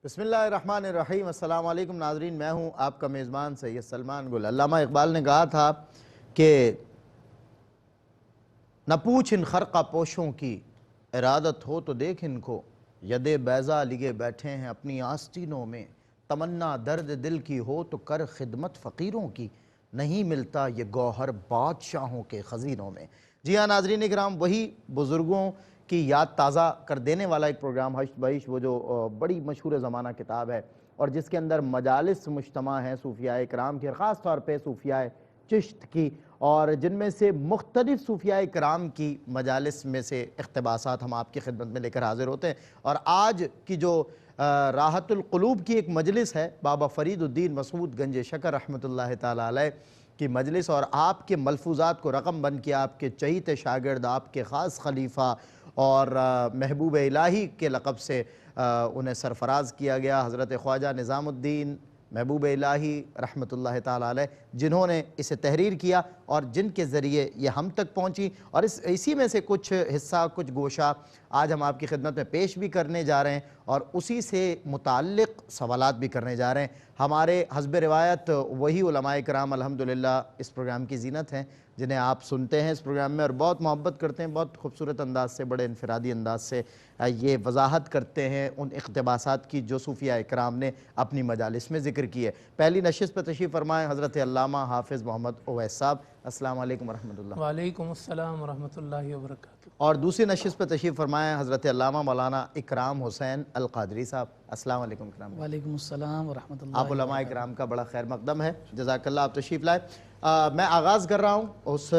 بسم اللہ الرحمن الرحیم۔ السلام علیکم ناظرین، میں ہوں آپ کا میزبان سید سلمان گل۔ علامہ اقبال نے کہا تھا کہ نہ پوچھ ان خرقہ پوشوں کی، ارادت ہو تو دیکھ ان کو، ید بیضا لیے بیٹھے ہیں اپنی آستینوں میں، تمنا درد دل کی ہو تو کر خدمت فقیروں کی، نہیں ملتا یہ گوہر بادشاہوں کے خزینوں میں۔ جی ہاں ناظرین اکرام، وہی بزرگوں کی یاد تازہ کر دینے والا ایک پروگرام حشت بہشت، وہ جو بڑی مشہور زمانہ کتاب ہے اور جس کے اندر مجالس مجتمع ہیں صوفیاء اکرام کی، اور خاص طور پہ صوفیاء چشت کی، اور جن میں سے مختلف صوفیاء اکرام کی مجالس میں سے اقتباسات ہم آپ کی خدمت میں لے کر حاضر ہوتے ہیں۔ اور آج کی جو راحت القلوب کی ایک مجلس ہے، بابا فرید الدین مسعود گنج شکر رحمۃ اللہ تعالیٰ علیہ کی مجلس، اور آپ کے ملفوظات کو رقم بند کیا آپ کے چہیتے شاگرد، آپ کے خاص خلیفہ اور محبوب الہی کے لقب سے انہیں سرفراز کیا گیا، حضرت خواجہ نظام الدین محبوب الہی رحمۃ اللہ تعالیٰ علیہ، جنہوں نے اسے تحریر کیا اور جن کے ذریعے یہ ہم تک پہنچی، اور اسی میں سے کچھ حصہ، کچھ گوشہ آج ہم آپ کی خدمت میں پیش بھی کرنے جا رہے ہیں اور اسی سے متعلق سوالات بھی کرنے جا رہے ہیں۔ ہمارے حسب روایت وہی علماء کرام الحمدللہ اس پروگرام کی زینت ہیں جنہیں آپ سنتے ہیں اس پروگرام میں اور بہت محبت کرتے ہیں، بہت خوبصورت انداز سے، بڑے انفرادی انداز سے یہ وضاحت کرتے ہیں ان اقتباسات کی جو صوفیاء اکرام نے اپنی مجالس میں ذکر کی ہے۔ پہلی نشست پر تشریف فرمائیں حضرت علامہ حافظ محمد اویس صاحب، السلام علیکم ورحمۃ اللہ۔ وعلیکم السلام ورحمۃ اللہ وبرکاتہ۔ اور دوسری نشست پر تشریف فرمائیں حضرت علامہ مولانا اکرام حسین القادری صاحب، السلام علیکم اکرام۔ وعلیکم السلام ورحمۃ اللہ۔ آپ علماء اکرام کا بڑا خیر مقدم ہے، جزاک اللہ، آپ تشریف لائے۔ میں آغاز کر رہا ہوں اس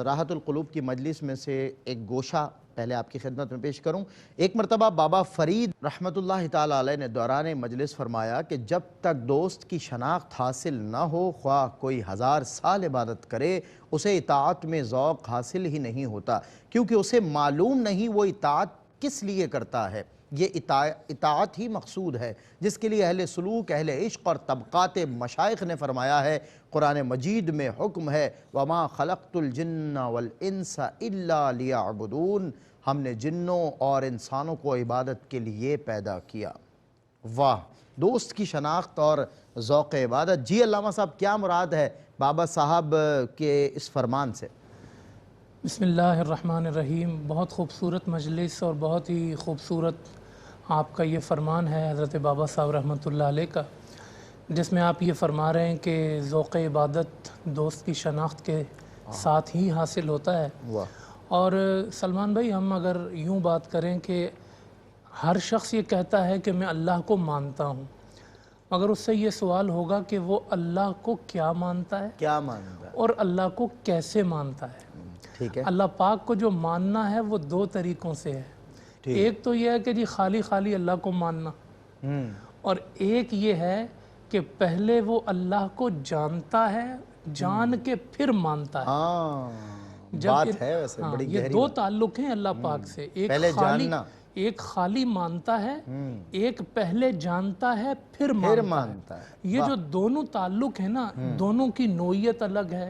راحت القلوب کی مجلس میں سے ایک گوشہ پہلے آپ کی خدمت میں پیش کروں۔ ایک مرتبہ بابا فرید رحمۃ اللہ تعالیٰ علیہ نے دوران مجلس فرمایا کہ جب تک دوست کی شناخت حاصل نہ ہو، خواہ کوئی 1000 سال عبادت کرے، اسے اطاعت میں ذوق حاصل ہی نہیں ہوتا، کیونکہ اسے معلوم نہیں وہ اطاعت کس لیے کرتا ہے۔ یہ اطاعت ہی مقصود ہے جس کے لیے اہل سلوک، اہل عشق اور طبقات مشائخ نے فرمایا ہے۔ قرآن مجید میں حکم ہے وَمَا خَلَقْتُ الْجِنَّ وَالْإِنسَ إِلَّا لِيَعْبُدُونَ، ہم نے جنوں اور انسانوں کو عبادت کے لیے پیدا کیا۔ واہ، دوست کی شناخت اور ذوق عبادت۔ جی علامہ صاحب، کیا مراد ہے بابا صاحب کے اس فرمان سے؟ بسم اللہ الرحمن الرحیم۔ بہت خوبصورت مجلس اور بہت ہی خوبصورت آپ کا یہ فرمان ہے حضرت بابا صاحب رحمۃ اللہ علیہ کا، جس میں آپ یہ فرما رہے ہیں کہ ذوق عبادت دوست کی شناخت کے ساتھ ہی حاصل ہوتا ہے۔ اور سلمان بھائی، ہم اگر یوں بات کریں کہ ہر شخص یہ کہتا ہے کہ میں اللہ کو مانتا ہوں، مگر اس سے یہ سوال ہوگا کہ وہ اللہ کو کیا مانتا ہے، کیا مانتا ہے اور اللہ کو کیسے مانتا ہے۔ ٹھیک ہے، اللہ پاک کو جو ماننا ہے وہ 2 طریقوں سے ہے۔ ایک تو یہ ہے کہ جی خالی خالی اللہ کو ماننا، اور ایک یہ ہے کہ پہلے وہ اللہ کو جانتا ہے، جان کے پھر مانتا ہے۔ بات ہے ویسے بڑی یہ گہری 2 تعلق ہیں اللہ پاک سے، ایک خالی مانتا ہے، ایک پہلے جانتا ہے پھر مانتا ہے۔ یہ جو دونوں تعلق ہیں نا، دونوں کی نوعیت الگ ہے،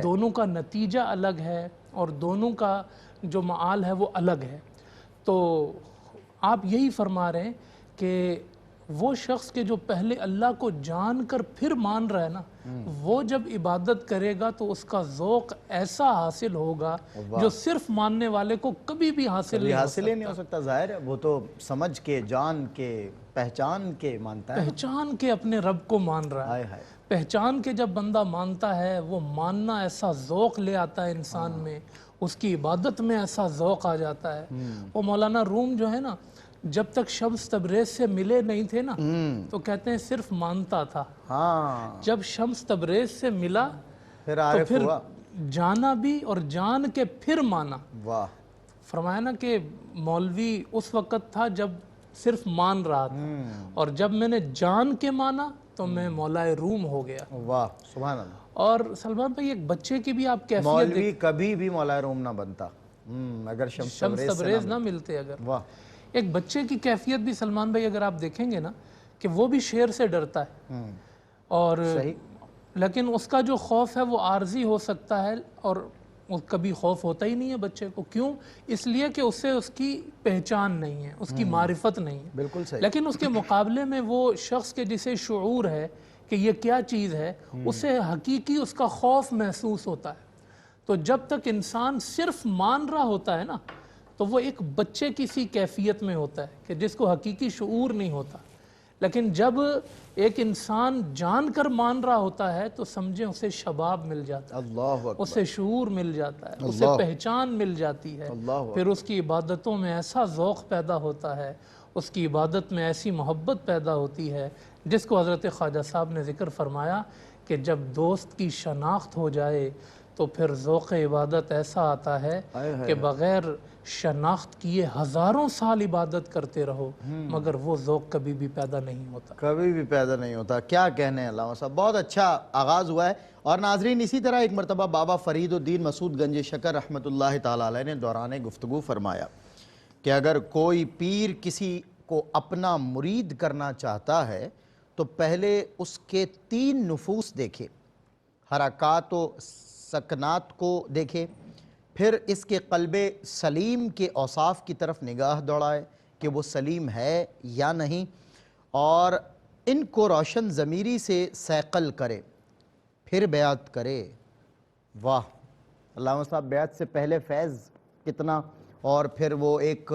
دونوں کا نتیجہ الگ ہے، اور دونوں کا جو معال ہے وہ الگ ہے۔ تو آپ یہی فرما رہے ہیں کہ وہ شخص کے جو پہلے اللہ کو جان کر پھر مان رہا ہے نا، وہ جب عبادت کرے گا تو اس کا ذوق ایسا حاصل ہوگا جو صرف ماننے والے کو کبھی بھی حاصل ہی نہیں ہو سکتا۔ ظاہر ہے وہ تو سمجھ کے، جان کے، پہچان کے مانتا ہے، پہچان کے اپنے رب کو مان رہا ہے۔ پہچان کے جب بندہ مانتا ہے، وہ ماننا ایسا ذوق لے آتا ہے انسان میں، اس کی عبادت میں ایسا ذوق آ جاتا ہے۔ وہ مولانا روم جو ہے نا، جب تک شمس تبریز سے ملے نہیں تھے نا، تو کہتے ہیں صرف مانتا تھا۔ جب شمس تبریز سے ملا تو پھر جانا بھی، اور جان کے پھر مانا۔ فرمایا نا کہ مولوی اس وقت تھا جب صرف مان رہا تھا، اور جب میں نے جان کے مانا تو میں مولا روم ہو گیا۔ واہ، سبحان اللہ۔ اور سلمان بھائی، ایک بچے کی بھی آپ کیفیت مولوی کبھی بھی مولا روم نہ بنتا اگر شمس تبریز نہ ملتے۔ اگر ایک بچے کی کیفیت بھی سلمان بھائی اگر آپ دیکھیں گے نا، کہ وہ بھی شیر سے ڈرتا ہے، اور لیکن اس کا جو خوف ہے وہ عارضی ہو سکتا ہے، اور وہ کبھی خوف ہوتا ہی نہیں ہے بچے کو. کیوں؟ اس لیے کہ اسے اس کی پہچان نہیں ہے, اس کی معرفت نہیں ہے. بالکل صحیح. لیکن اس کے مقابلے میں وہ شخص کے جسے شعور ہے کہ یہ کیا چیز ہے, اسے حقیقی اس کا خوف محسوس ہوتا ہے. تو جب تک انسان صرف مان رہا ہوتا ہے نا, تو وہ ایک بچے کی سی کیفیت میں ہوتا ہے کہ جس کو حقیقی شعور نہیں ہوتا. لیکن جب ایک انسان جان کر مان رہا ہوتا ہے تو سمجھیں اسے شباب مل جاتا ہے, اللہ اکبر. اسے شعور مل جاتا ہے, اسے پہچان مل جاتی ہے. پھر اس کی عبادتوں میں ایسا ذوق پیدا ہوتا ہے, اس کی عبادت میں ایسی محبت پیدا ہوتی ہے, جس کو حضرت خواجہ صاحب نے ذکر فرمایا کہ جب دوست کی شناخت ہو جائے تو پھر ذوق عبادت ایسا آتا ہے کہ بغیر شناخت کیے ہزاروں سال عبادت کرتے رہو مگر وہ ذوق کبھی بھی پیدا نہیں ہوتا. کبھی بھی پیدا نہیں ہوتا. کیا کہنے ہیں علامہ صاحب, بہت اچھا آغاز ہوا ہے. اور ناظرین, اسی طرح ایک مرتبہ بابا فرید الدین مسعود گنج شکر رحمۃ اللہ تعالیٰ علیہ نے دوران گفتگو فرمایا کہ اگر کوئی پیر کسی کو اپنا مرید کرنا چاہتا ہے تو پہلے اس کے 3 نفوس دیکھے, حرکات و سکنات کو دیکھے, پھر اس کے قلب سلیم کے اوصاف کی طرف نگاہ دوڑائے کہ وہ سلیم ہے یا نہیں, اور ان کو روشن ضمیری سے صیقل کرے, پھر بیعت کرے. واہ علامہ صاحب, بیعت سے پہلے فیض کتنا, اور پھر وہ ایک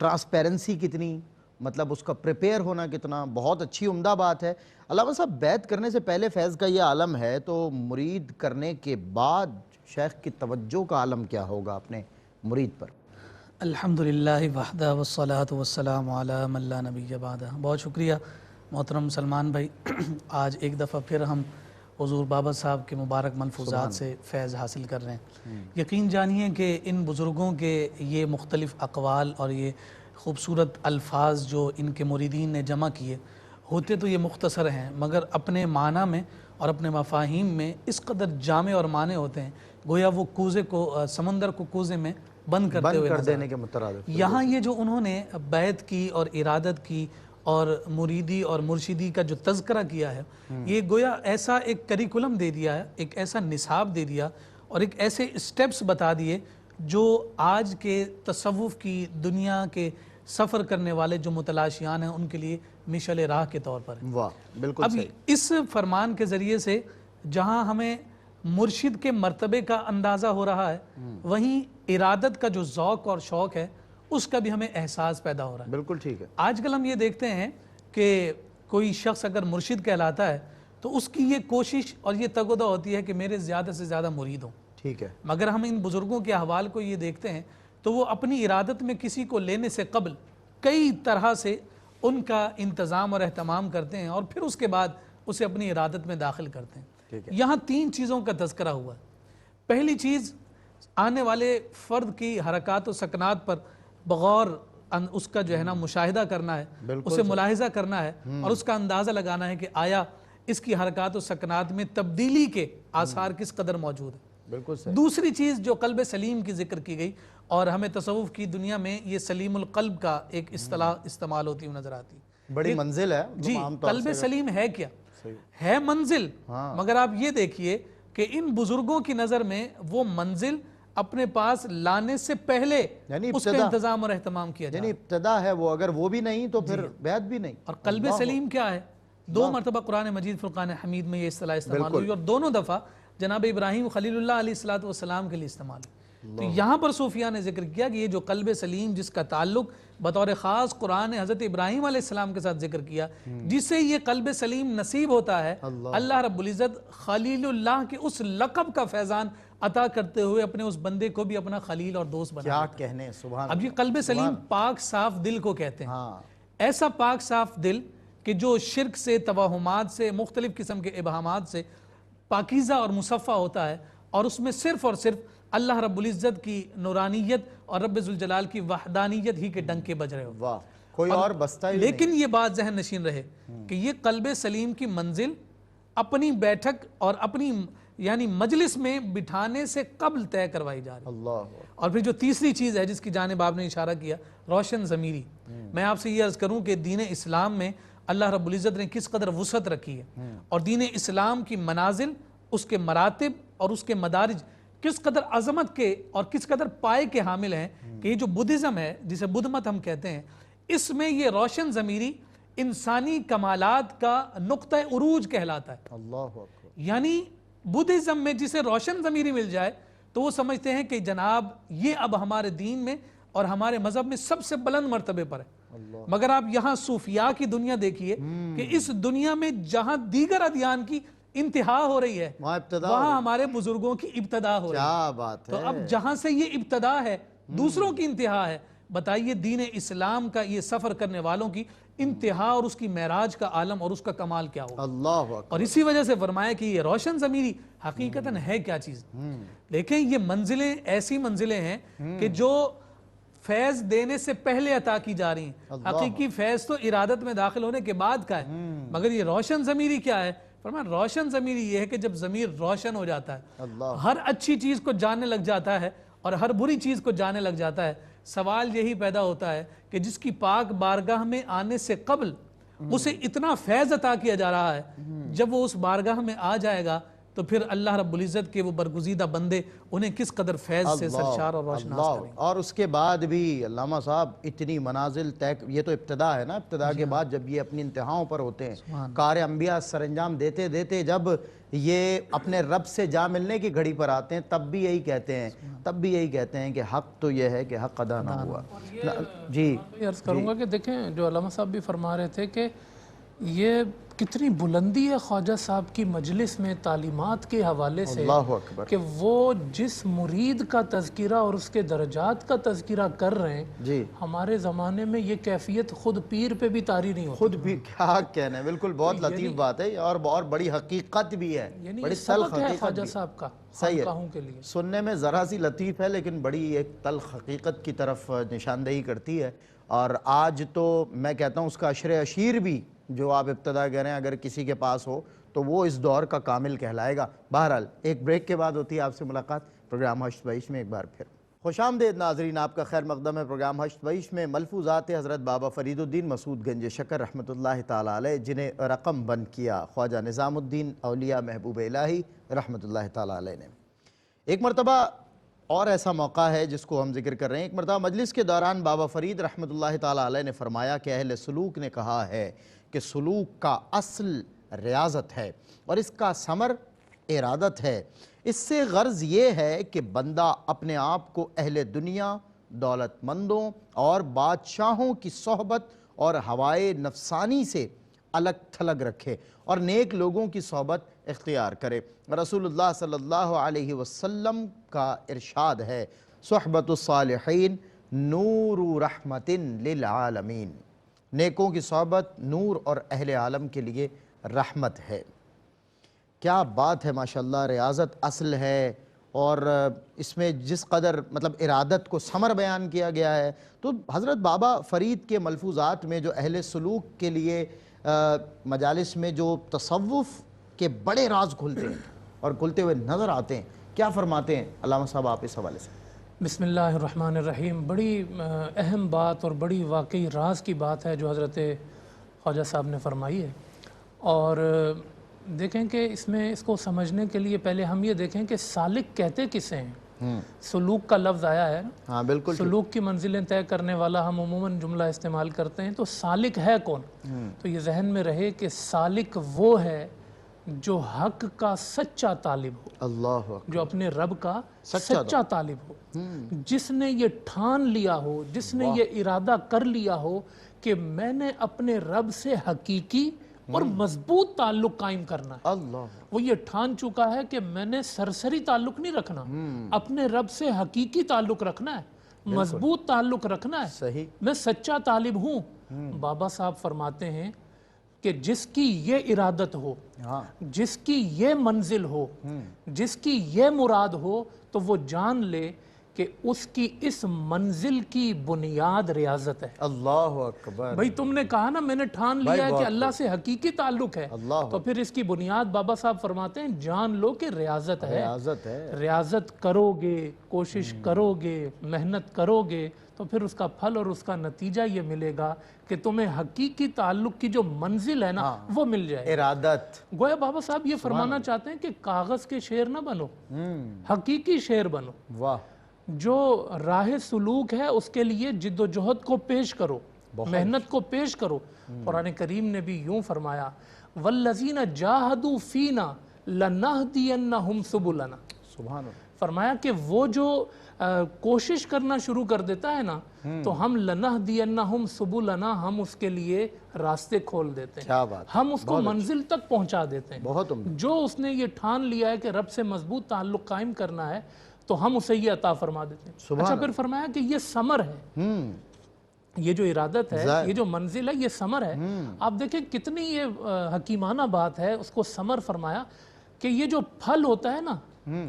ٹرانسپیرنسی کتنی, مطلب اس کا پریپیئر ہونا کتنا. بہت اچھی عمدہ بات ہے. علامہ صاحب, بیعت کرنے سے پہلے فیض کا یہ عالم ہے, تو مرید کرنے کے بعد شیخ کی توجہ کا عالم کیا ہوگا اپنے مرید پر؟ الحمدللہ وحدہ والصلاة والسلام علی من لا نبی بعدہ. بہت شکریہ محترم سلمان بھائی. آج ایک دفعہ پھر ہم حضور بابا صاحب کے مبارک ملفوظات سے فیض حاصل کر رہے ہیں. یقین جانیے کہ ان بزرگوں کے یہ مختلف اقوال اور یہ خوبصورت الفاظ جو ان کے مریدین نے جمع کیے ہوتے تو یہ مختصر ہیں, مگر اپنے معنی میں اور اپنے مفاہیم میں اس قدر جامع اور معنی ہوتے ہیں گویا وہ کوزے کو, سمندر کو کوزے میں بند کرتے ہوئے کر دینے کے مترادف. یہاں یہ جو انہوں نے بیعت کی اور ارادت کی اور مریدی اور مرشدی کا جو تذکرہ کیا ہے, یہ گویا ایسا ایک کریکولم دے دیا ہے, ایک ایسا نصاب دے دیا اور ایک ایسے اسٹیپس بتا دیے جو آج کے تصوف کی دنیا کے سفر کرنے والے جو متلاشیان ہیں ان کے لیے مشعل راہ کے طور پر. واہ, بالکل اب صحیح. اس فرمان کے ذریعے سے جہاں ہمیں مرشد کے مرتبے کا اندازہ ہو رہا ہے, وہیں ارادت کا جو ذوق اور شوق ہے اس کا بھی ہمیں احساس پیدا ہو رہا ہے. بالکل ٹھیک ہے. آج کل ہم یہ دیکھتے ہیں کہ کوئی شخص اگر مرشد کہلاتا ہے تو اس کی یہ کوشش اور یہ تگودہ ہوتی ہے کہ میرے زیادہ سے زیادہ مرید ہوں. ٹھیک ہے. مگر ہم ان بزرگوں کے احوال کو یہ دیکھتے ہیں تو وہ اپنی ارادت میں کسی کو لینے سے قبل کئی طرح سے ان کا انتظام اور اہتمام کرتے ہیں اور پھر اس کے بعد اسے اپنی ارادت میں داخل کرتے ہیں. یہاں 3 چیزوں کا تذکرہ ہوا ہے. پہلی چیز, آنے والے فرد کی حرکات و سکنات پر بغور اس کا جو ہے نا مشاہدہ کرنا ہے, اسے ملاحظہ کرنا ہے اور اس کا اندازہ لگانا ہے کہ آیا اس کی حرکات و سکنات میں تبدیلی کے آثار کس قدر موجود ہیں. بالکل صحیح. دوسری چیز جو قلب سلیم کی ذکر کی گئی, اور ہمیں تصوف کی دنیا میں یہ سلیم القلب کا ایک اصطلاح استعمال ہوتی ہوئی نظر آتی ہے. بڑی منزل ہے جی, قلب سلیم ہے کیا ہے؟ منزل. مگر آپ یہ دیکھیے کہ ان بزرگوں کی نظر میں وہ منزل اپنے پاس لانے سے پہلے اس کا انتظام اور اہتمام کیا جائے. یعنی ابتدا ہے وہ, اگر وہ بھی نہیں تو پھر بیعت بھی نہیں. اور قلب سلیم کیا ہے؟ 2 مرتبہ قرآن مجید فرقان حمید میں یہ اصطلاح استعمال ہوئی اور دونوں دفعہ جناب ابراہیم خلیل اللہ علیہ السلام کے لیے استعمال ہوئی. تو یہاں پر صوفیاء نے ذکر کیا کہ یہ جو قلب سلیم جس کا تعلق بطور خاص قرآن نے حضرت ابراہیم علیہ السلام کے ساتھ ذکر کیا, جس سے یہ قلب سلیم نصیب ہوتا ہے, اللہ رب العزت خلیل اللہ کے اس لقب کا فیضان عطا کرتے ہوئے اپنے اس بندے کو بھی اپنا خلیل اور دوست بنا. کیا کہنے, سبحان. اب یہ قلب سلیم پاک صاف دل کو کہتے ہیں. ایسا پاک صاف دل کہ جو شرک سے, توہمات سے, مختلف قسم کے ابہامات سے پاکیزہ اور مصفہ ہوتا ہے, اور اس میں صرف اور صرف اللہ رب العزت کی نورانیت اور رب ذوالجلال کی وحدانیت ہی کے ڈنکے بج رہے ہو. واہ, کوئی اور بستا ہی نہیں. لیکن یہ بات ذہن نشین رہے کہ یہ قلب سلیم کی منزل اپنی بیٹھک اور اپنی یعنی مجلس میں بٹھانے سے قبل طے کروائی جا رہی. اللہ. اور پھر جو تیسری چیز ہے جس کی جانب آپ نے اشارہ کیا, روشن ضمیری. میں آپ سے یہ عرض کروں کہ دین اسلام میں اللہ رب العزت نے کس قدر وسعت رکھی ہے, اور دین اسلام کی منازل, اس کے مراتب اور اس کے مدارج کس قدر عظمت کے اور کس قدر پائے کے حامل ہیں کہ یہ جو بدھزم ہے جسے بدھ مت ہم کہتے ہیں، اس میں یہ روشن ضمیری انسانی کمالات کا نقطہ عروج کہلاتا ہے۔ اللہ اکبر۔ یعنی بدھزم میں جسے روشن ضمیری مل جائے تو وہ سمجھتے ہیں کہ جناب یہ اب ہمارے دین میں اور ہمارے مذہب میں سب سے بلند مرتبے پر ہے۔ مگر آپ یہاں صوفیاء کی دنیا دیکھیے کہ اس دنیا میں جہاں دیگر ادیان کی انتہا ہو رہی ہے وہاں ہمارے بزرگوں کی ابتدا ہو رہی ہے۔ کیا بات ہے۔ تو اب جہاں سے یہ ابتدا ہے دوسروں کی انتہا ہے، بتائیے دین اسلام کا یہ سفر کرنے والوں کی انتہا اور اس کی معراج کا عالم اور اس کا کمال کیا ہوگا۔ اللہ اکبر۔ اور اسی وجہ سے فرمایا کہ یہ روشن ضمیری حقیقتاً ہے کیا چیز۔ دیکھیں یہ منزلیں ایسی منزلیں ہیں کہ جو فیض دینے سے پہلے عطا کی جا رہی ہیں۔ حقیقی فیض تو ارادت میں داخل ہونے کے بعد کا ہے، مگر یہ روشن ضمیری کیا ہے؟ فرمایا روشن ضمیری یہ ہے کہ جب ضمیر روشن ہو جاتا ہے، ہر اچھی چیز کو جاننے لگ جاتا ہے اور ہر بری چیز کو جاننے لگ جاتا ہے، سوال یہی پیدا ہوتا ہے کہ جس کی پاک بارگاہ میں آنے سے قبل اسے اتنا فیض عطا کیا جا رہا ہے، جب وہ اس بارگاہ میں آ جائے گا تو پھر اللہ رب العزت کے وہ برگزیدہ بندے انہیں کس قدر فیض سے سرشار اور روشناس کریں گے۔ اور اس کے بعد بھی علامہ صاحب اتنی منازل طے، یہ تو ابتدا ہے نا، ابتدا کے بعد جب یہ اپنی انتہاؤں پر ہوتے ہیں، کار انبیاء سر انجام دیتے دیتے جب یہ اپنے رب سے جا ملنے کی گھڑی پر آتے ہیں تب بھی یہی کہتے ہیں کہ حق تو یہ ہے کہ حق ادا نہ ہوا۔ جی عرض کروں گا کہ دیکھیں جو علامہ صاحب بھی فرما رہے تھے کہ یہ کتنی بلندی ہے خواجہ صاحب کی مجلس میں تعلیمات کے حوالے سے، اللہ اکبر، کہ وہ جس مرید کا تذکرہ اور اس کے درجات کا تذکرہ کر رہے ہیں، جی ہمارے زمانے میں یہ کیفیت خود پیر پہ بھی طاری نہیں ہوتی۔ خود بھی کیا کہنا ہے، بالکل بہت لطیف بات ہے اور بڑی حقیقت بھی ہے، یعنی بڑی یہ تلخ سبق ہے حقیقت خواجہ بھی۔ صاحب کا صحیح ہے، خانقاہوں کے لیے۔ سننے میں ذرا سی لطیف ہے لیکن بڑی ایک تلخ حقیقت کی طرف نشاندہی کرتی ہے، اور آج تو میں کہتا ہوں اس کا عشر عشیر بھی جو آپ ابتدا کہہ رہے ہیں اگر کسی کے پاس ہو تو وہ اس دور کا کامل کہلائے گا۔ بہرحال ایک بریک کے بعد ہوتی ہے آپ سے ملاقات پروگرام ہشت بعیش میں۔ ایک بار پھر خوش آمدید ناظرین، آپ کا خیر مقدم ہے پروگرام ہشت بعیش میں۔ ملفوظات حضرت بابا فرید الدین مسعود گنج شکر رحمۃ اللہ تعالیٰ علیہ، جنہیں رقم بند کیا خواجہ نظام الدین اولیاء محبوب الہی رحمۃ اللہ تعالیٰ علیہ نے۔ ایک مرتبہ اور ایسا موقع ہے جس کو ہم ذکر کر رہے ہیں، ایک مرتبہ مجلس کے دوران بابا فرید رحمۃ اللہ تعالیٰ علیہ نے فرمایا کہ اہل سلوک نے کہا ہے کہ سلوک کا اصل ریاضت ہے اور اس کا ثمر ارادت ہے۔ اس سے غرض یہ ہے کہ بندہ اپنے آپ کو اہل دنیا، دولت مندوں اور بادشاہوں کی صحبت اور ہوائے نفسانی سے الگ تھلگ رکھے اور نیک لوگوں کی صحبت اختیار کرے۔ رسول اللہ صلی اللہ علیہ وسلم کا ارشاد ہے، صحبت الصالحین نور رحمت للعالمین، نیکوں کی صحبت نور اور اہل عالم کے لیے رحمت ہے۔ کیا بات ہے ماشاءاللہ، ریاضت اصل ہے، اور اس میں جس قدر مطلب ارادت کو ثمر بیان کیا گیا ہے، تو حضرت بابا فرید کے ملفوظات میں جو اہل سلوک کے لیے مجالس میں جو تصوف کے بڑے راز کھلتے ہیں اور کھلتے ہوئے نظر آتے ہیں، کیا فرماتے ہیں علامہ صاحب آپ اس حوالے سے؟ بسم اللہ الرحمن الرحیم۔ بڑی اہم بات اور بڑی واقعی راز کی بات ہے جو حضرت خواجہ صاحب نے فرمائی ہے، اور دیکھیں کہ اس کو سمجھنے کے لیے پہلے ہم یہ دیکھیں کہ سالک کہتے کسے ہیں۔ سلوک کا لفظ آیا ہے، ہاں بالکل، سلوک کی منزلیں طے کرنے والا ہم عموماً جملہ استعمال کرتے ہیں، تو سالک ہے کون؟ تو یہ ذہن میں رہے کہ سالک وہ ہے جو حق کا سچا طالب ہو، اللہ اکبر، جو اپنے رب کا سچا طالب ہو، جس نے یہ ٹھان لیا ہو، جس نے یہ ارادہ کر لیا ہو کہ میں نے اپنے رب سے حقیقی اور مضبوط تعلق قائم کرنا ہے۔ اللہ، وہ یہ ٹھان چکا ہے کہ میں نے سرسری تعلق نہیں رکھنا، اپنے رب سے حقیقی تعلق رکھنا ہے، مضبوط تعلق رکھنا ہے، صحیح، میں سچا طالب ہوں۔ بابا صاحب فرماتے ہیں کہ جس کی یہ ارادت ہو، جس کی یہ منزل ہو، جس کی یہ مراد ہو، تو وہ جان لے کہ اس کی اس منزل کی بنیاد ریاضت ہے۔ اللہ اکبر، بھئی تم نے کہا نا میں نے ٹھان لیا ہے کہ اللہ سے حقیقی تعلق ہے، تو پھر اس کی بنیاد بابا صاحب فرماتے ہیں جان لو کہ ریاضت ہے۔ ریاضت ہے، ریاضت کرو گے، کوشش کرو گے، محنت کرو گے تو پھر اس کا پھل اور اس کا نتیجہ یہ ملے گا کہ تمہیں حقیقی تعلق کی جو منزل ہے نا وہ مل جائے. ارادت. گویا بابا صاحب یہ فرمانا چاہتے ہیں کہ کاغذ کے شعر نہ بنو، حقیقی شعر بنو. واہ. جو راہ سلوک ہے اس کے لیے جد و جہد کو پیش کرو، محنت کو پیش کرو. قرآن کریم نے بھی یوں فرمایا والذین جاہدوا فینا لنہدینہم سبلنا. سبحان اللہ. فرمایا کہ وہ جو کوشش کرنا شروع کر دیتا ہے نا تو ہم لنہدینہم سبلنا، ہم اس کے لیے راستے کھول دیتے ہیں. کیا بات. ہم اس کو منزل تک پہنچا دیتے ہیں. بہت عمدہ. جو اس نے یہ ٹھان لیا ہے کہ رب سے مضبوط تعلق قائم کرنا ہے تو ہم اسے یہ عطا فرما دیتے ہیں. اچھا پھر فرمایا کہ یہ ثمر ہے، یہ جو ارادت ہے، یہ جو منزل ہے، یہ ثمر ہے. آپ دیکھیں کتنی یہ حکیمانہ بات ہے، اس کو ثمر فرمایا کہ یہ جو پھل ہوتا ہے نا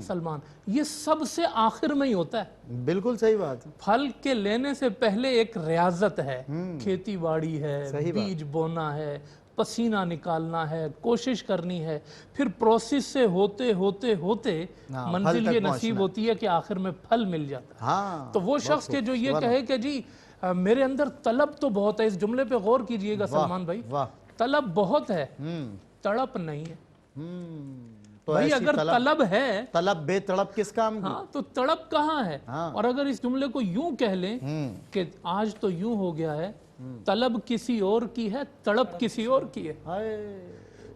سلمان، یہ سب سے آخر میں ہی ہوتا ہے. بالکل صحیح بات ہے. پھل کے لینے سے پہلے ایک ریاضت ہے، کھیتی باڑی ہے، بیج بونا ہے، پسینہ نکالنا ہے، کوشش کرنی ہے، پھر پروسیس سے ہوتے ہوتے ہوتے منزل یہ نصیب ہوتی ہے کہ آخر میں پھل مل جاتا ہے. ہاں. تو وہ شخص کے جو یہ کہے کہ جی میرے اندر طلب تو بہت ہے، اس جملے پہ غور کیجئے گا سلمان بھائی، طلب بہت ہے، تڑپ نہیں ہے. بھائی اگر طلب ہے، طلب بے تڑپ کس کام کی؟ ہاں تو تڑپ کہاں ہے؟ اور اگر اس جملے کو یوں کہہ لیں کہ آج تو یوں ہو گیا ہے، طلب کسی اور کی ہے، تڑپ کسی اور کی ہے،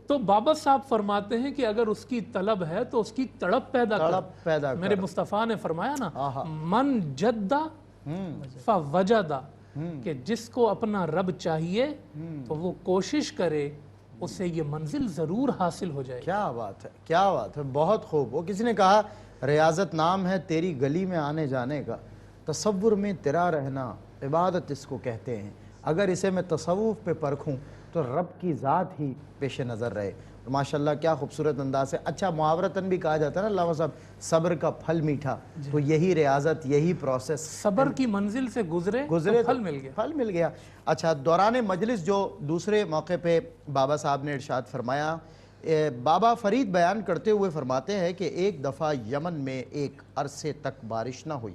تو بابا صاحب فرماتے ہیں کہ اگر اس کی طلب ہے تو اس کی تڑپ پیدا کر. میرے مصطفیٰ نے فرمایا نا من جدہ فوجدہ، کہ جس کو اپنا رب چاہیے تو وہ کوشش کرے، اسے یہ منزل ضرور حاصل ہو جائے. کیا بات ہے، کیا بات ہے. بہت خوب. وہ کسی نے کہا ریاضت نام ہے تیری گلی میں آنے جانے کا، تصور میں تیرا رہنا عبادت اس کو کہتے ہیں. اگر اسے میں تصوف پہ پرکھوں تو رب کی ذات ہی پیش نظر رہے. ماشاءاللہ کیا خوبصورت انداز ہے. اچھا معاورتاً بھی کہا جاتا ہے نا علامہ صاحب، صبر کا پھل میٹھا. تو یہی ریاضت، یہی پروسیس، صبر کی منزل سے گزرے تو پھل مل گیا. پھل مل گیا. اچھا دوران مجلس جو دوسرے موقع پہ بابا صاحب نے ارشاد فرمایا، بابا فرید بیان کرتے ہوئے فرماتے ہیں کہ ایک دفعہ یمن میں ایک عرصے تک بارش نہ ہوئی،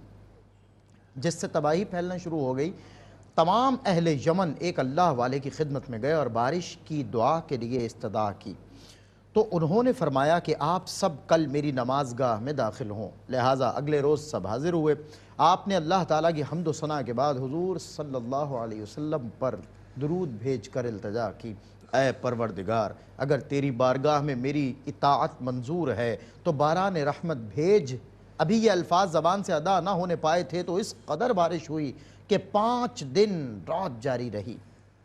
جس سے تباہی پھیلنا شروع ہو گئی. تمام اہل یمن ایک اللہ والے کی خدمت میں گئے اور بارش کی دعا کے لیے استدعا کی. تو انہوں نے فرمایا کہ آپ سب کل میری نماز گاہ میں داخل ہوں. لہٰذا اگلے روز سب حاضر ہوئے. آپ نے اللہ تعالیٰ کی حمد و ثنا کے بعد حضور صلی اللہ علیہ وسلم پر درود بھیج کر التجا کی، اے پروردگار، اگر تیری بارگاہ میں میری اطاعت منظور ہے تو باران رحمت بھیج. ابھی یہ الفاظ زبان سے ادا نہ ہونے پائے تھے تو اس قدر بارش ہوئی کہ 5 دن رات جاری رہی.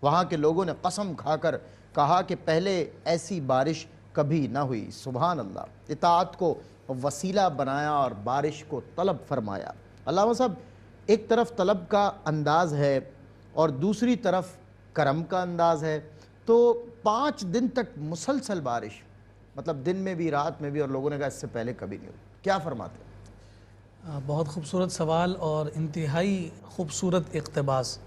وہاں کے لوگوں نے قسم کھا کر کہا کہ پہلے ایسی بارش کبھی نہ ہوئی. سبحان اللہ. اطاعت کو وسیلہ بنایا اور بارش کو طلب فرمایا. علامہ صاحب ایک طرف طلب کا انداز ہے اور دوسری طرف کرم کا انداز ہے، تو 5 دن تک مسلسل بارش، مطلب دن میں بھی رات میں بھی، اور لوگوں نے کہا اس سے پہلے کبھی نہیں ہوئی. کیا فرماتے ہیں؟ بہت خوبصورت سوال اور انتہائی خوبصورت اقتباس.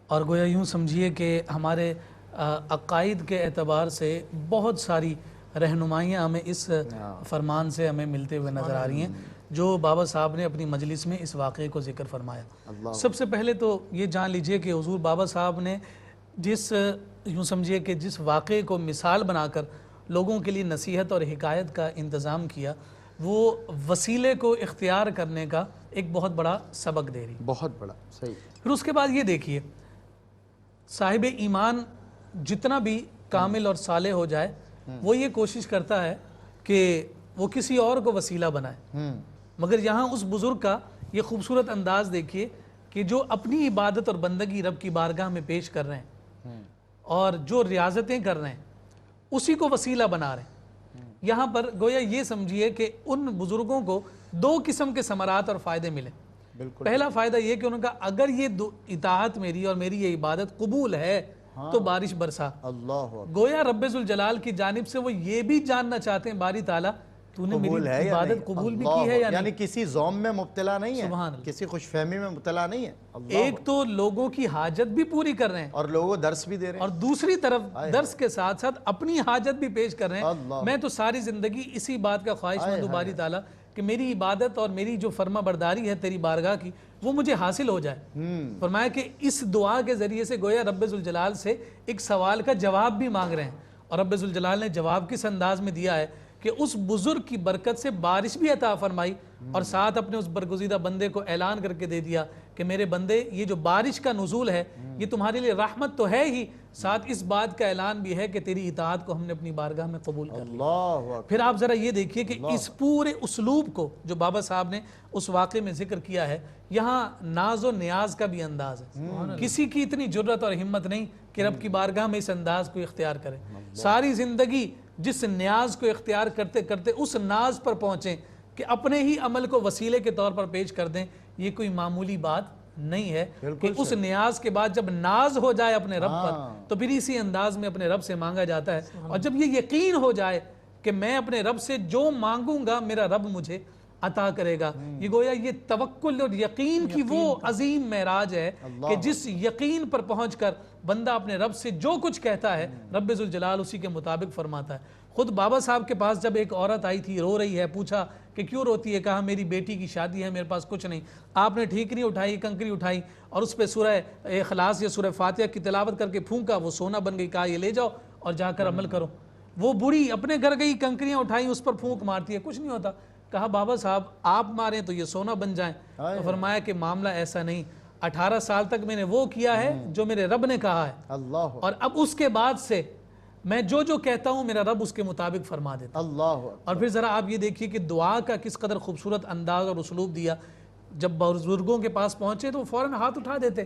اور گویا یوں سمجھیے کہ ہمارے عقائد کے اعتبار سے بہت ساری رہنمائیاں ہمیں اس فرمان سے ہمیں ملتے ہوئے نظر آ رہی ہیں جو بابا صاحب نے اپنی مجلس میں اس واقعے کو ذکر فرمایا. سب سے پہلے تو یہ جان لیجئے کہ حضور بابا صاحب نے یوں سمجھیے کہ جس واقعے کو مثال بنا کر لوگوں کے لیے نصیحت اور حکایت کا انتظام کیا، وہ وسیلے کو اختیار کرنے کا ایک بہت بڑا سبق دے رہی. بہت بڑا. صحیح. پھر اس کے بعد یہ دیکھیے، صاحب ایمان جتنا بھی کامل اور صالح ہو جائے، وہ یہ کوشش کرتا ہے کہ وہ کسی اور کو وسیلہ بنائے. مگر یہاں اس بزرگ کا یہ خوبصورت انداز دیکھیے کہ جو اپنی عبادت اور بندگی رب کی بارگاہ میں پیش کر رہے ہیں اور جو ریاضتیں کر رہے ہیں اسی کو وسیلہ بنا رہے ہیں. یہاں پر گویا یہ سمجھیے کہ ان بزرگوں کو 2 قسم کے ثمرات اور فائدے ملے. پہلا فائدہ یہ کہ انہوں نے کہا اگر یہ اطاعت میری اور میری یہ عبادت قبول ہے تو بارش برسا. گویا رب ذوالجلال کی جانب سے وہ یہ بھی جاننا چاہتے ہیں باری تعالیٰ تو نے میری عبادت قبول بھی کی ہے یا نہیں. یعنی کسی زوم میں مبتلا نہیں ہے، کسی خوش فہمی میں مبتلا نہیں ہے. ایک تو لوگوں کی حاجت بھی پوری کر رہے ہیں اور لوگوں کو درس بھی دے رہے ہیں، اور دوسری طرف درس کے ساتھ ساتھ اپنی حاجت بھی پیش کر رہے ہیں. میں تو ساری زندگی اسی بات کا خواہش مند ہوں باری تعالیٰ کہ میری عبادت اور میری جو فرما برداری ہے تیری بارگاہ کی وہ مجھے حاصل ہو جائے۔ فرمایا کہ اس دعا کے ذریعے سے گویا رب ذوالجلال سے ایک سوال کا جواب بھی مانگ رہے ہیں، اور رب ذوالجلال نے جواب کس انداز میں دیا ہے کہ اس بزرگ کی برکت سے بارش بھی عطا فرمائی، اور ساتھ اپنے اس برگزیدہ بندے کو اعلان کر کے دے دیا کہ میرے بندے یہ جو بارش کا نزول ہے یہ تمہارے لیے رحمت تو ہے ہی، ساتھ اس بات کا اعلان بھی ہے کہ تیری اطاعت کو ہم نے اپنی بارگاہ میں قبول کر لیا۔ اللہ اکبر۔ پھر آپ ذرا یہ دیکھیے کہ اس پورے اسلوب کو جو بابا صاحب نے اس واقعے میں ذکر کیا ہے، یہاں ناز و نیاز کا بھی انداز ہے۔ کسی کی اتنی جرت اور ہمت نہیں کہ رب کی بارگاہ میں اس انداز کو اختیار کرے، ساری زندگی جس نیاز کو اختیار کرتے کرتے اس ناز پر پہنچیں کہ اپنے ہی عمل کو وسیلے کے طور پر پیش کر دیں، یہ کوئی معمولی بات نہیں ہے کہ اس نیاز کے بعد جب ناز ہو جائے اپنے رب پر تو پھر اسی انداز میں اپنے رب سے مانگا جاتا ہے، اور جب یہ یقین ہو جائے کہ میں اپنے رب سے جو مانگوں گا میرا رب مجھے عطا کرے گا، یہ گویا یہ توکل اور یقین کی وہ عظیم معراج ہے کہ جس یقین پر پہنچ کر بندہ اپنے رب سے جو کچھ کہتا ہے رب ذوالجلال اسی کے مطابق فرماتا ہے۔ خود بابا صاحب کے پاس جب ایک عورت آئی تھی، رو رہی ہے، پوچھا کہ کیوں روتی ہے؟ کہا میری بیٹی کی شادی ہے، میرے پاس کچھ نہیں۔ آپ نے ٹھیکری اٹھائی، کنکری اٹھائی اور اس پہ سورہ اخلاص یا سورہ فاتحہ کی تلاوت کر کے پھونکا، وہ سونا بن گئی۔ کہا یہ لے جاؤ اور جا کر عمل کرو۔ وہ بوڑھی اپنے گھر گئی، کنکریاں اٹھائیں، اس پر پھونک مارتی ہے، کچھ نہیں ہوتا۔ کہا بابا صاحب آپ ماریں تو یہ سونا بن جائیں، تو فرمایا کہ معاملہ ایسا نہیں، 18 سال تک میں نے وہ کیا ہے جو میرے رب نے کہا ہے، اللہ اور اب اس کے بعد سے میں جو جو کہتا ہوں میرا رب اس کے مطابق فرما دیتا ہے۔ اللہ اور پھر ذرا آپ یہ دیکھیے کہ دعا کا کس قدر خوبصورت انداز اور اسلوب دیا۔ جب بزرگوں کے پاس پہنچے تو وہ فوراً ہاتھ اٹھا دیتے،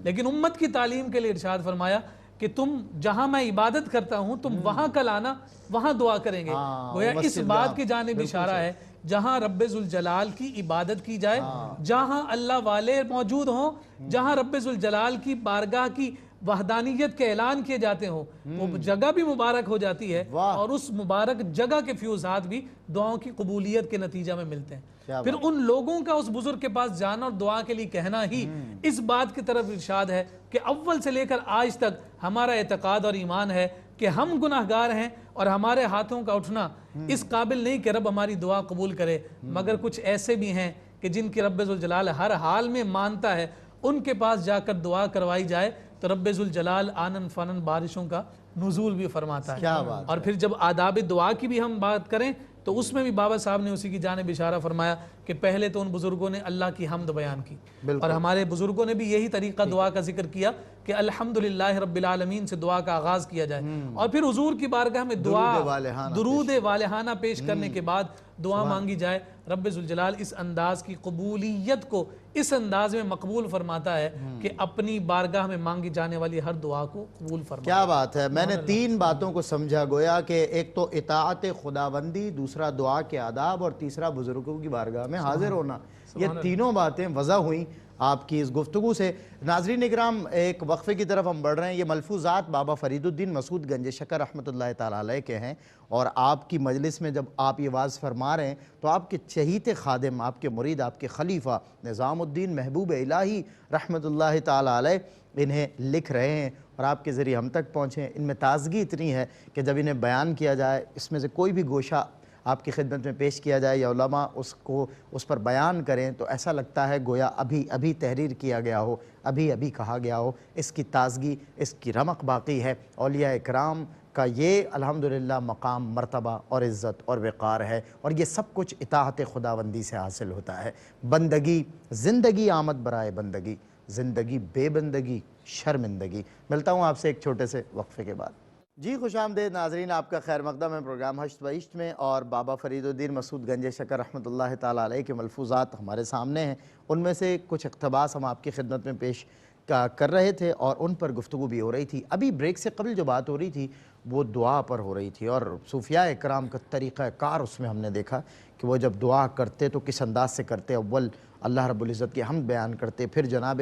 لیکن امت کی تعلیم کے لیے ارشاد فرمایا کہ تم جہاں میں عبادت کرتا ہوں تم وہاں کل آنا، وہاں دعا کریں گے۔ گویا اس بات کی جانب اشارہ ہے جہاں رب ذوالجلال کی عبادت کی جائے، جہاں اللہ والے موجود ہوں، جہاں رب ذوالجلال کی بارگاہ کی وحدانیت کے اعلان کیے جاتے ہوں، وہ جگہ بھی مبارک ہو جاتی ہے، اور اس مبارک جگہ کے فیوزات بھی دعاؤں کی قبولیت کے نتیجہ میں ملتے ہیں۔ پھر ان لوگوں کا اس بزرگ کے پاس جانا اور دعا کے لیے کہنا ہی اس بات کی طرف ارشاد ہے کہ اول سے لے کر آج تک ہمارا اعتقاد اور ایمان ہے کہ ہم گناہگار ہیں، اور ہمارے ہاتھوں کا اٹھنا اس قابل نہیں کہ رب ہماری دعا قبول کرے، مگر کچھ ایسے بھی ہیں کہ جن کی رب ذوالجلال ہر حال میں مانتا ہے، ان کے پاس جا کر دعا کروائی جائے تو رب ذوالجلال آنن فانن بارشوں کا نزول بھی فرماتا ہے۔ اور پھر جب آداب دعا کی بھی ہم بات کریں تو اس میں بھی بابا صاحب نے اسی کی جانب اشارہ فرمایا کہ پہلے تو ان بزرگوں نے اللہ کی حمد بیان کی، اور ہمارے بزرگوں نے بھی یہی طریقہ دعا کا ذکر کیا کہ الحمدللہ رب العالمین سے دعا کا آغاز کیا جائے، اور پھر حضور کی بارگاہ میں دعا درود والہانہ پیش کرنے کے بعد دعا مانگی جائے۔ رب ذوالجلال اس انداز کی قبولیت کو اس انداز میں مقبول فرماتا ہے کہ اپنی بارگاہ میں مانگی جانے والی ہر دعا کو قبول فرماتا ہے۔ کیا بات ہے، میں نے 3 باتوں کو سمجھا، گویا کہ ایک تو اطاعت خداوندی، دوسرا دعا کے آداب، اور تیسرا بزرگوں کی بارگاہ میں حاضر ہونا۔ یہ تینوں باتیں وضع ہوئیں آپ کی اس گفتگو سے۔ ناظرین اکرام، ایک وقفے کی طرف ہم بڑھ رہے ہیں۔ یہ ملفوظات بابا فرید الدین مسعود گنج شکر رحمۃ اللہ تعالیٰ علیہ کے ہیں، اور آپ کی مجلس میں جب آپ یہ واعظ فرما رہے ہیں تو آپ کے چہیت خادم، آپ کے مرید، آپ کے خلیفہ نظام الدین محبوب الہی رحمۃ اللہ تعالیٰ علیہ انہیں لکھ رہے ہیں، اور آپ کے ذریعے ہم تک پہنچے۔ ان میں تازگی اتنی ہے کہ جب انہیں بیان کیا جائے، اس میں سے کوئی بھی گوشہ آپ کی خدمت میں پیش کیا جائے یا علماء اس پر بیان کریں تو ایسا لگتا ہے گویا ابھی تحریر کیا گیا ہو، ابھی کہا گیا ہو۔ اس کی تازگی، اس کی رمق باقی ہے۔ اولیاء اکرام کا یہ الحمدللہ مقام، مرتبہ اور عزت اور وقار ہے، اور یہ سب کچھ اطاعت خداوندی سے حاصل ہوتا ہے۔ بندگی، زندگی آمد برائے بندگی، زندگی بے بندگی شرمندگی۔ ملتا ہوں آپ سے ایک چھوٹے سے وقفے کے بعد۔ جی خوش آمدید ناظرین، آپ کا خیر مقدم ہے پروگرام ہشت و عشت میں، اور بابا فرید الدین مسعود گنج شکر رحمۃ اللہ تعالیٰ علیہ کے ملفوظات ہمارے سامنے ہیں۔ ان میں سے کچھ اقتباس ہم آپ کی خدمت میں پیش کر رہے تھے، اور ان پر گفتگو بھی ہو رہی تھی۔ ابھی بریک سے قبل جو بات ہو رہی تھی وہ دعا پر ہو رہی تھی، اور صوفیاء اکرام کا طریقہ کار اس میں ہم نے دیکھا کہ وہ جب دعا کرتے تو کس انداز سے کرتے۔ اول اللہ رب العزت کی حمد بیان کرتے، پھر جناب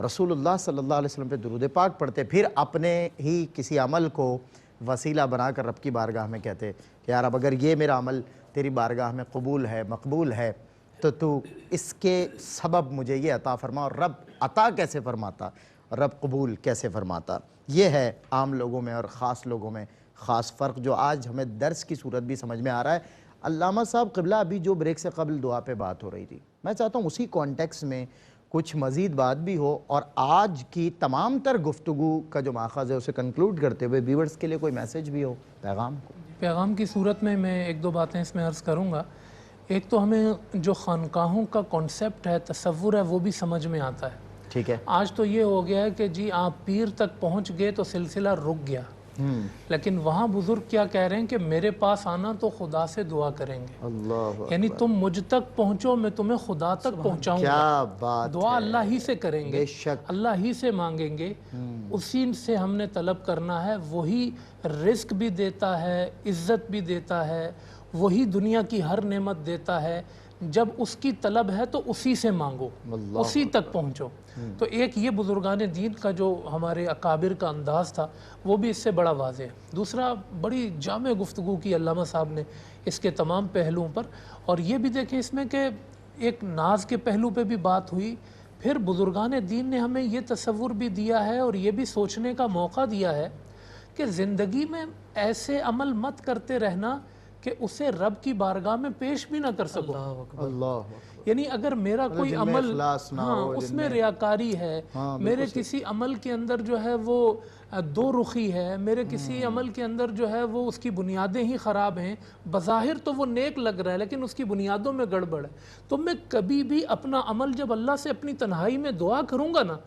رسول اللہ صلی اللہ علیہ وسلم پہ درود پاک پڑھتے، پھر اپنے ہی کسی عمل کو وسیلہ بنا کر رب کی بارگاہ میں کہتے کہ یار اب اگر یہ میرا عمل تیری بارگاہ میں قبول ہے، مقبول ہے، تو اس کے سبب مجھے یہ عطا فرما، اور رب عطا کیسے فرماتا، رب قبول کیسے فرماتا۔ یہ ہے عام لوگوں میں اور خاص لوگوں میں خاص فرق، جو آج ہمیں درس کی صورت بھی سمجھ میں آ رہا ہے۔ علامہ صاحب قبلہ، ابھی جو بریک سے قبل دعا پہ بات ہو رہی تھی، میں چاہتا ہوں اسی کانٹیکس میں کچھ مزید بات بھی ہو اور آج کی تمام تر گفتگو کا جو ماخذ ہے اسے کنکلوڈ کرتے ہوئے ویورز کے لیے کوئی میسیج بھی ہو پیغام کو؟ پیغام کی صورت میں ایک دو باتیں اس میں عرض کروں گا. ایک تو ہمیں جو خانقاہوں کا کانسیپٹ ہے، تصور ہے، وہ بھی سمجھ میں آتا ہے. ٹھیک ہے. آج تو یہ ہو گیا ہے کہ جی آپ پیر تک پہنچ گئے تو سلسلہ رک گیا، لیکن وہاں بزرگ کیا کہہ رہے ہیں کہ میرے پاس آنا تو خدا سے دعا کریں گے. اللہ یعنی تم مجھ تک پہنچو، میں تمہیں خدا تک پہنچاؤں گا. کیا بات دعا اللہ ہی سے کریں گے، بے شک اللہ ہی سے مانگیں گے، اسی سے ہم نے طلب کرنا ہے. وہی رزق بھی دیتا ہے، عزت بھی دیتا ہے، وہی دنیا کی ہر نعمت دیتا ہے. جب اس کی طلب ہے تو اسی سے مانگو، اسی تک پہنچو. تو ایک یہ بزرگان دین کا جو ہمارے اکابر کا انداز تھا وہ بھی اس سے بڑا واضح ہے. دوسرا، بڑی جامع گفتگو کی علامہ صاحب نے اس کے تمام پہلوؤں پر. اور یہ بھی دیکھیں اس میں کہ ایک ناز کے پہلو پہ بھی بات ہوئی، پھر بزرگان دین نے ہمیں یہ تصور بھی دیا ہے اور یہ بھی سوچنے کا موقع دیا ہے کہ زندگی میں ایسے عمل مت کرتے رہنا کہ اسے رب کی بارگاہ میں پیش بھی نہ کر سکو. اللہ. یعنی اگر میرا کوئی عمل نہ ہو، اس میں ریاکاری ہے، میرے کسی عمل کے اندر جو ہے وہ دو رخی ہے، میرے کسی عمل کے اندر جو ہے وہ اس کی بنیادیں ہی خراب ہیں، بظاہر تو وہ نیک لگ رہا ہے لیکن اس کی بنیادوں میں گڑبڑ ہے، تو میں کبھی بھی اپنا عمل جب اللہ سے اپنی تنہائی میں دعا کروں گا نا،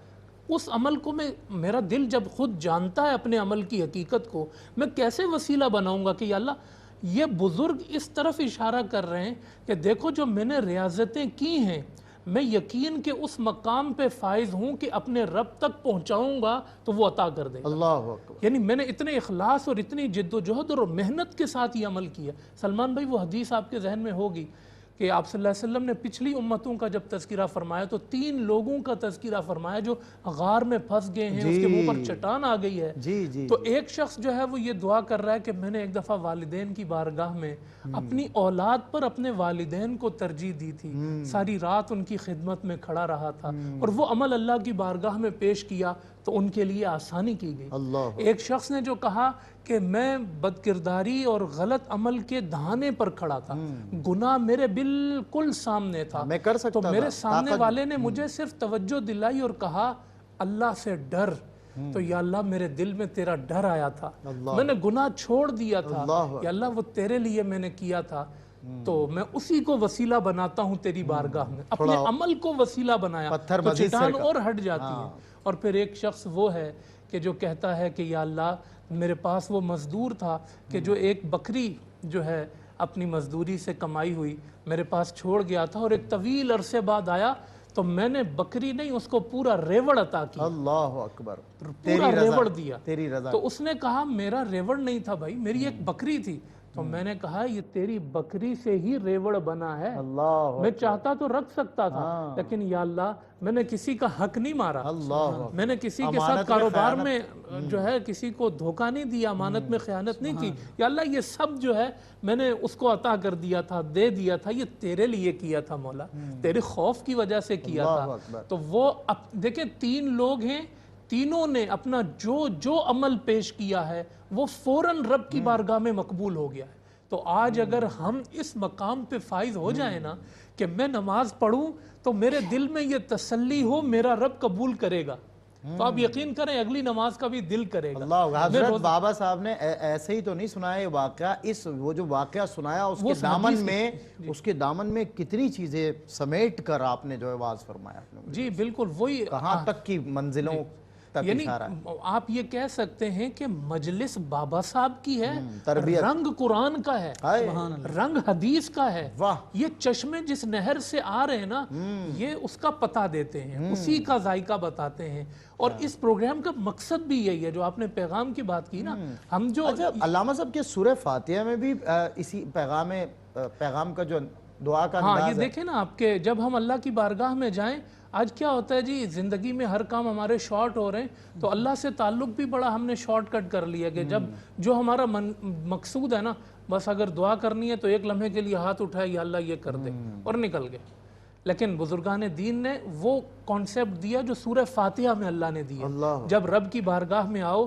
اس عمل کو میرا دل جب خود جانتا ہے اپنے عمل کی حقیقت کو، میں کیسے وسیلہ بناؤں گا کہ یا اللہ یہ بزرگ اس طرف اشارہ کر رہے ہیں کہ دیکھو جو میں نے ریاضتیں کی ہیں، میں یقین کہ اس مقام پہ فائز ہوں کہ اپنے رب تک پہنچاؤں گا تو وہ عطا کر دے گا. اللہ اکبر. یعنی میں نے اتنے اخلاص اور اتنی جد و جہد اور محنت کے ساتھ یہ عمل کیا. سلمان بھائی، وہ حدیث آپ کے ذہن میں ہوگی کہ آپ صلی اللہ علیہ وسلم نے پچھلی امتوں کا جب تذکرہ فرمایا تو 3 لوگوں کا تذکرہ فرمایا جو غار میں پھنس گئے ہیں، اس کے منہ پر چٹان آ گئی ہے. تو ایک شخص جو ہے وہ یہ دعا کر رہا ہے کہ میں نے ایک دفعہ والدین کی بارگاہ میں اپنی اولاد پر اپنے والدین کو ترجیح دی تھی، ساری رات ان کی خدمت میں کھڑا رہا تھا اور وہ عمل اللہ کی بارگاہ میں پیش کیا تو ان کے لیے آسانی کی گئی. ایک شخص نے جو کہا کہ میں بدکرداری اور غلط عمل کے دہانے پر کھڑا تھا، گناہ میرے بالکل سامنے تھا، میں کر سکتا تو میرے سامنے والے نے مجھے صرف توجہ دلائی اور کہا اللہ سے ڈر، تو یا اللہ میرے دل میں تیرا ڈر آیا تھا، میں نے گناہ چھوڑ دیا تھا، یا اللہ وہ تیرے لیے میں نے کیا تھا، تو میں اسی کو وسیلہ بناتا ہوں تیری بارگاہ میں. اپنے عمل کو وسیلہ بنایا تو چٹان اور ہٹ جاتی ہے. اور پھر ایک شخص وہ ہے کہ جو کہتا ہے کہ یا اللہ میرے پاس وہ مزدور تھا کہ جو ایک بکری جو ہے اپنی مزدوری سے کمائی ہوئی میرے پاس چھوڑ گیا تھا اور ایک طویل عرصے بعد آیا تو میں نے بکری نہیں اس کو پورا ریوڑ عطا کیا. اللہ اکبر. پورا ریوڑ دیا. تیری رضا. تو اس نے کہا میرا ریوڑ نہیں تھا بھائی، میری ایک بکری تھی. تو میں نے کہا یہ تیری بکری سے ہی ریوڑ بنا ہے، میں چاہتا تو رکھ سکتا تھا لیکن یا اللہ میں نے کسی کا حق نہیں مارا، میں نے کسی کے ساتھ کاروبار میں جو ہے کسی کو دھوکہ نہیں دیا، امانت میں خیانت نہیں کی. یا اللہ یہ سب جو ہے میں نے اس کو عطا کر دیا تھا، دے دیا تھا، یہ تیرے لیے کیا تھا مولا، تیرے خوف کی وجہ سے کیا تھا. تو وہ دیکھیں 3 لوگ ہیں، تینوں نے اپنا جو عمل پیش کیا ہے وہ فوراً رب کی بارگاہ میں مقبول ہو گیا ہے. تو آج اگر ہم اس مقام پہ فائز ہو جائیں نا کہ میں نماز پڑھوں تو میرے دل میں یہ تسلی ہو میرا رب قبول کرے گا، تو آپ یقین کریں اگلی نماز کا بھی دل کرے گا. اللہ. حضرت بابا صاحب نے ایسے ہی تو نہیں سنایا یہ واقعہ، وہ جو واقعہ سنایا اس کے دامن میں کتنی چیزیں سمیٹ کر آپ نے جو ہے واز فرمایا. جی بالکل وہی کہاں تک کی منزلوں تک یعنی اشارہ ہے. آپ یہ کہہ سکتے ہیں کہ مجلس بابا صاحب کی ہے، رنگ قرآن کا ہے، رنگ حدیث کا ہے. یہ چشمے جس نہر سے آ رہے ہیں نا یہ اس کا پتہ دیتے ہیں، اسی کا ذائقہ بتاتے ہیں. اور اس پروگرام کا مقصد بھی یہی ہے جو آپ نے پیغام کی بات کی نا. ہم جو علامہ صاحب کے سورہ فاتحہ میں بھی اسی پیغام کا جو دعا کا ہاں یہ دیکھیں نا آپ کے جب ہم اللہ کی بارگاہ میں جائیں. آج کیا ہوتا ہے جی زندگی میں ہر کام ہمارے شارٹ ہو رہے ہیں تو اللہ سے تعلق بھی بڑا ہم نے شارٹ کٹ کر لیا کہ جب جو ہمارا مقصود ہے نا بس اگر دعا کرنی ہے تو ایک لمحے کے لیے ہاتھ اٹھائے یا اللہ یہ کر دے اور نکل گئے. لیکن بزرگان دین نے وہ کانسیپٹ دیا جو سورہ فاتحہ میں اللہ نے دیا. جب رب کی بارگاہ میں آؤ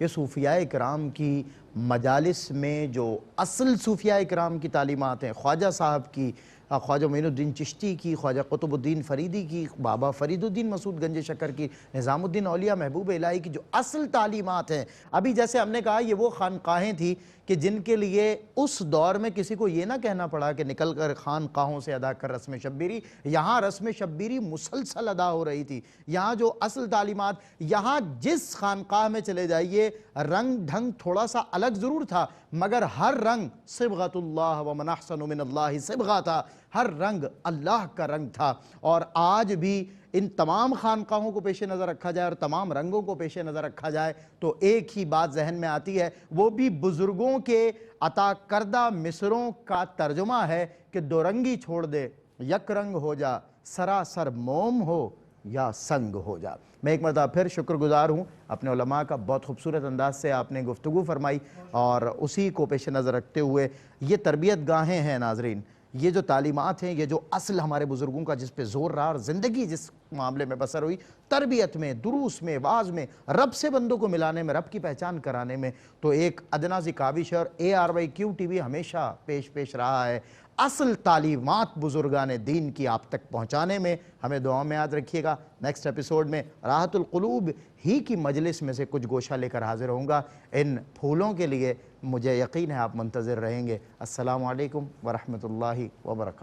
یہ صوفیاء کرام کی مجالس میں جو اصل صوفیاء کرام کی تعلیمات ہیں، خواجہ صاحب کی، خواجہ معین الدین چشتی کی، خواجہ قطب الدین فریدی کی، بابا فرید الدین مسعود گنج شکر کی، نظام الدین اولیاء محبوب الہی کی جو اصل تعلیمات ہیں، ابھی جیسے ہم نے کہا یہ وہ خانقاہیں تھی کہ جن کے لیے اس دور میں کسی کو یہ نہ کہنا پڑا کہ نکل کر خانقاہوں سے ادا کر رسم شبیری، یہاں رسم شبیری مسلسل ادا ہو رہی تھی، یہاں جو اصل تعلیمات، یہاں جس خانقاہ میں چلے جائیے رنگ ڈھنگ تھوڑا سا الگ ضرور تھا، مگر ہر رنگ صبغۃ اللہ ومن احسن من اللہ صبغہ تھا، ہر رنگ اللہ کا رنگ تھا۔ اور آج بھی ان تمام خانقاہوں کو پیش نظر رکھا جائے اور تمام رنگوں کو پیش نظر رکھا جائے تو ایک ہی بات ذہن میں آتی ہے، وہ بھی بزرگوں کے عطا کردہ مصروں کا ترجمہ ہے کہ دو رنگی چھوڑ دے، یک رنگ ہو جا، سراسر موم ہو یا سنگ ہو جا۔ میں ایک مرتبہ پھر شکر گزار ہوں اپنے علماء کا، بہت خوبصورت انداز سے آپ نے گفتگو فرمائی، اور اسی کو پیش نظر رکھتے ہوئے یہ تربیت گاہیں ہیں ناظرین، یہ جو تعلیمات ہیں، یہ جو اصل ہمارے بزرگوں کا جس پہ زور رہا اور زندگی جس معاملے میں بسر ہوئی، تربیت میں، دروس میں، واعظ میں، رب سے بندوں کو ملانے میں، رب کی پہچان کرانے میں، تو ایک ادنا سی کاوش ہے، اور ARYQ TV ہمیشہ پیش رہا ہے اصل تعلیمات بزرگان دین کی آپ تک پہنچانے میں۔ ہمیں دعاؤں میں یاد رکھیے گا۔ نیکسٹ ایپیسوڈ میں راحت القلوب ہی کی مجلس میں سے کچھ گوشہ لے کر حاضر ہوں گا۔ ان پھولوں کے لیے مجھے یقین ہے آپ منتظر رہیں گے۔ السلام علیکم ورحمۃ اللہ وبرکاتہ۔